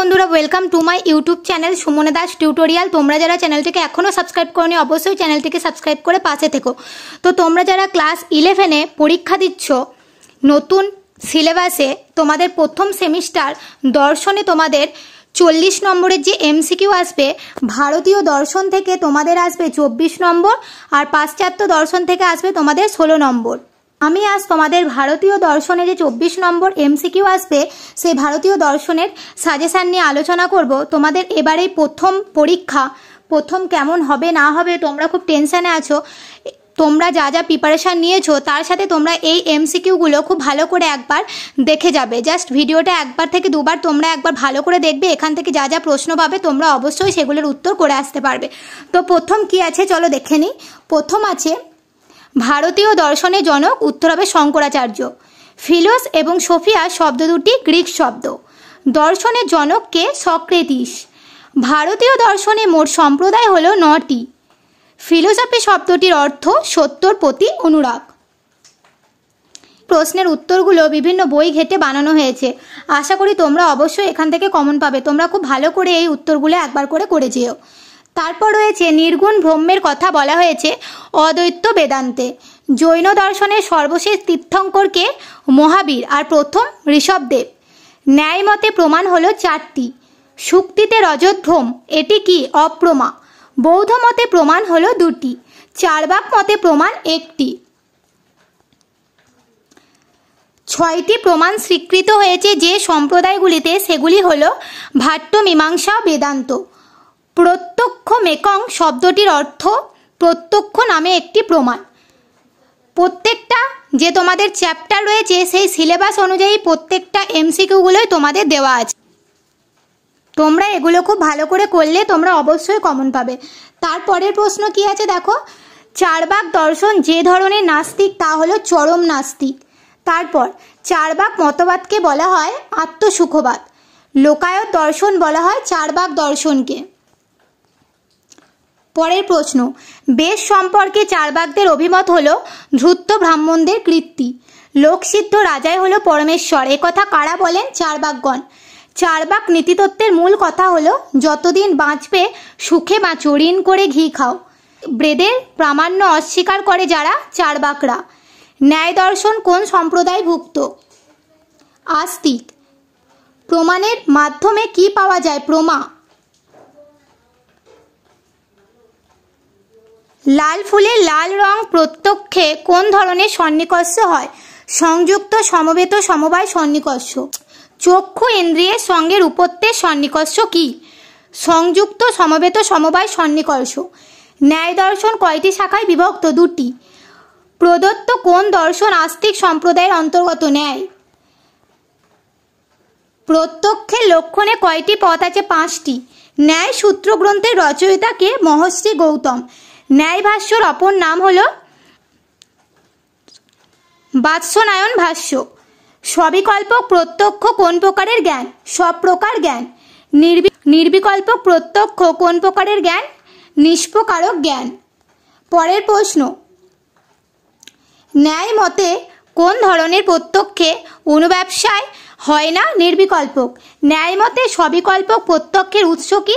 বন্ধুরা welcome to my YouTube channel Sumana Das tutorial. তোমরা যারা চ্যানেলটিকে এখনও সাবস্ক্রাইব করোনি অবশ্যই চ্যানেলটিকে সাবস্ক্রাইব করে পাশে থেকো। তো তোমরা যারা ক্লাস 11-এ পরীক্ষা দিচ্ছ নতুন সিলেবাসে, তোমাদের প্রথম সেমিস্টার দর্শনে তোমাদের 40 নম্বরের যে এমসিকিউ আসবে, ভারতীয় দর্শন থেকে তোমাদের আসবে 24 নম্বর আর পাশ্চাত্য দর্শন থেকে আসবে তোমাদের 16 নম্বর। আমি আজ তোমাদের ভারতীয় দর্শনে যে 24 নম্বর এমসিকিউ আসবে সেই ভারতীয় দর্শনের সাজেশান নিয়ে আলোচনা করব। তোমাদের এবারেই প্রথম পরীক্ষা, প্রথম কেমন হবে না হবে তোমরা খুব টেনশানে আছো। তোমরা যা যা প্রিপারেশান নিয়েছো তার সাথে তোমরা এই এমসিকিউগুলো খুব ভালো করে একবার দেখে যাবে। জাস্ট ভিডিওটা একবার থেকে দুবার তোমরা একবার ভালো করে দেখবে, এখান থেকে যা যা প্রশ্ন পাবে তোমরা অবশ্যই সেগুলোর উত্তর করে আসতে পারবে। তো প্রথম কি আছে চলো দেখে নিই। প্রথম আছে ভারতীয় দর্শনের জনক, উত্তর হবে শঙ্করাচার্য। ফিলোস এবং সোফিয়া শব্দ দুটি গ্রিক শব্দ। দর্শনের জনক কে? সক্রেটিস। ভারতীয় দর্শনে মোট সম্প্রদায় হলো 9টি। ফিলোসফি শব্দটির অর্থ সত্যর প্রতি অনুরাগ। প্রশ্নের উত্তরগুলো বিভিন্ন বই ঘেঁটে বানানো হয়েছে। আশা করি তোমরা অবশ্যই এখান থেকে কমন পাবে। তোমরা খুব ভালো করে এই উত্তরগুলো একবার করে যেও। তারপর রয়েছে নির্গুণ ব্রহ্মের কথা বলা হয়েছে অদ্বৈত বেদান্তে। জৈন দর্শনের সর্বশেষ তীর্থঙ্করকে? মহাবীর আর প্রথম ঋষভদেব। ন্যায় মতে প্রমাণ হলো 4টি। শুক্তিতে রজতভ্রম, এটি কি? অপ্রমা। বৌদ্ধ মতে প্রমাণ হলো 2টি। চার্বাক মতে প্রমাণ 1টি। 6টি প্রমাণ স্বীকৃত হয়েছে যে সম্প্রদায়গুলিতে, সেগুলি হলো ভাট্ট, মীমাংসা, বেদান্ত। প্রত্যক্ষ মেকং শব্দটির অর্থ প্রত্যক্ষ নামে একটি প্রমাণ। প্রত্যেকটা যে তোমাদের চ্যাপ্টার রয়েছে সেই সিলেবাস অনুযায়ী প্রত্যেকটা এমসিকিউগুলোই তোমাদের দেওয়া আছে। তোমরা এগুলো খুব ভালো করে করলে তোমরা অবশ্যই কমন পাবে। তারপরের প্রশ্ন কি আছে দেখো। চার্বাক দর্শন যে ধরনের নাস্তিক তা হলো চরম নাস্তিক। তারপর চার্বাক মতবাদকে বলা হয় আত্মসুখবাদ। লোকায়ত দর্শন বলা হয় চার্বাক দর্শনকে। পরের প্রশ্ন, বেশ সম্পর্কে চার্বাকদের অভিমত হলো ধূর্ত ব্রাহ্মণদের কীর্তি। লোকসিদ্ধ রাজাই হলো পরমেশ্বর, একথা কারা বলেন? চার্বাকগণ। চার্বাক নীতিতত্ত্বের মূল কথা হলো যতদিন বাঁচবে সুখে বাঁচো, ঋণ করে ঘি খাও। বেদের প্রামাণ্য অস্বীকার করে যারা? চার্বাকরা। ন্যায় দর্শন কোন সম্প্রদায়ভুক্ত? আস্তিক। প্রমাণের মাধ্যমে কি পাওয়া যায়? প্রমা। লাল ফুলের লাল রং প্রত্যক্ষে কোন ধরনের সন্নিকর্ষ হয়? সংযুক্ত, সমবেত, সমবায় সন্নিকর্ষ। চক্ষু ইন্দ্রিয়ের সঙ্গে রূপত্বের সন্নিকর্ষ কি? সংযুক্ত, সমবেত, সমবায় সন্নিকর্ষ। ন্যায় দর্শন কয়টি শাখায় বিভক্ত? 2টি। প্রদত্ত কোন দর্শন আস্তিক সম্প্রদায়ের অন্তর্গত? ন্যায়। প্রত্যক্ষের লক্ষণে কয়টি পথ আছে? 5টি। ন্যায় সূত্র গ্রন্থের রচয়িতা কে? মহর্ষি গৌতম। ন্যায় ভাষ্যর অপর নাম হল বাৎসনায়ন ভাষ্য। সবিকল্পক প্রত্যক্ষ কোন প্রকারের জ্ঞান? সব প্রকার জ্ঞান। নির্বিকল্পক প্রত্যক্ষ কোন প্রকারের জ্ঞান? নিষ্প্রকারক জ্ঞান। পরের প্রশ্ন, ন্যায় মতে কোন ধরনের প্রত্যক্ষে অনুব্যবসায় হয় না? নির্বিকল্পক। ন্যায় মতে সবিকল্পক প্রত্যক্ষের উৎস কি?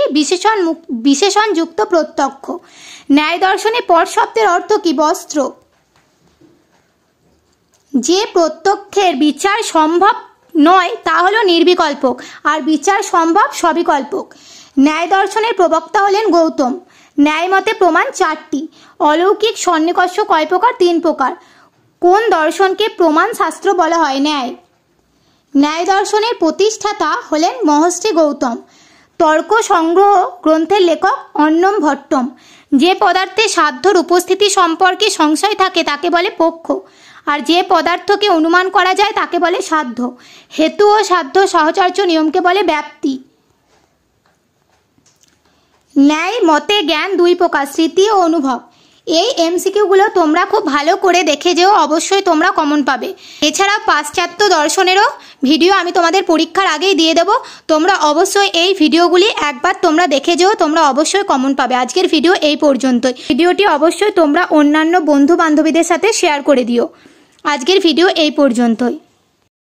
বিশেষণযুক্ত প্রত্যক্ষ। ন্যায় দর্শনে পট শব্দের অর্থ কি? বস্ত্র। যে প্রত্যক্ষের বিচার সম্ভব নয় তা হলো নির্বিকল্পক, আর বিচার সম্ভব সবিকল্পক। ন্যায় দর্শনের প্রবক্তা হলেন গৌতম। ন্যায় মতে প্রমাণ 4টি। অলৌকিক সন্নিকর্ষ কয় প্রকার? 3 প্রকার। কোন দর্শনকে প্রমাণ শাস্ত্র বলা হয়? ন্যায়। ন্যায় দর্শনের প্রতিষ্ঠাতা হলেন মহর্ষি গৌতম। তর্ক সংগ্রহ গ্রন্থের লেখক অন্নম ভট্টম। যে পদার্থে সাধ্যর উপস্থিতি সম্পর্কে সংশয় থাকে তাকে বলে পক্ষ, আর যে পদার্থকে অনুমান করা যায় তাকে বলে সাধ্য। হেতু ও সাধ্য সহচর্য নিয়মকে বলে ব্যাপ্তি। ন্যায় মতে জ্ঞান 2 প্রকার, স্মৃতি ও অনুভব। এই এমসিকিউগুলো তোমরা খুব ভালো করে দেখে যেও, অবশ্যই তোমরা কমন পাবে। এছাড়া পাশ্চাত্য দর্শনেরও ভিডিও আমি তোমাদের পরীক্ষার আগেই দিয়ে দেবো। তোমরা অবশ্যই এই ভিডিওগুলি একবার তোমরা দেখে যেও, তোমরা অবশ্যই কমন পাবে। আজকের ভিডিও এই পর্যন্তই। ভিডিওটি অবশ্যই তোমরা অন্যান্য বন্ধু বান্ধবীদের সাথে শেয়ার করে দিও। আজকের ভিডিও এই পর্যন্তই।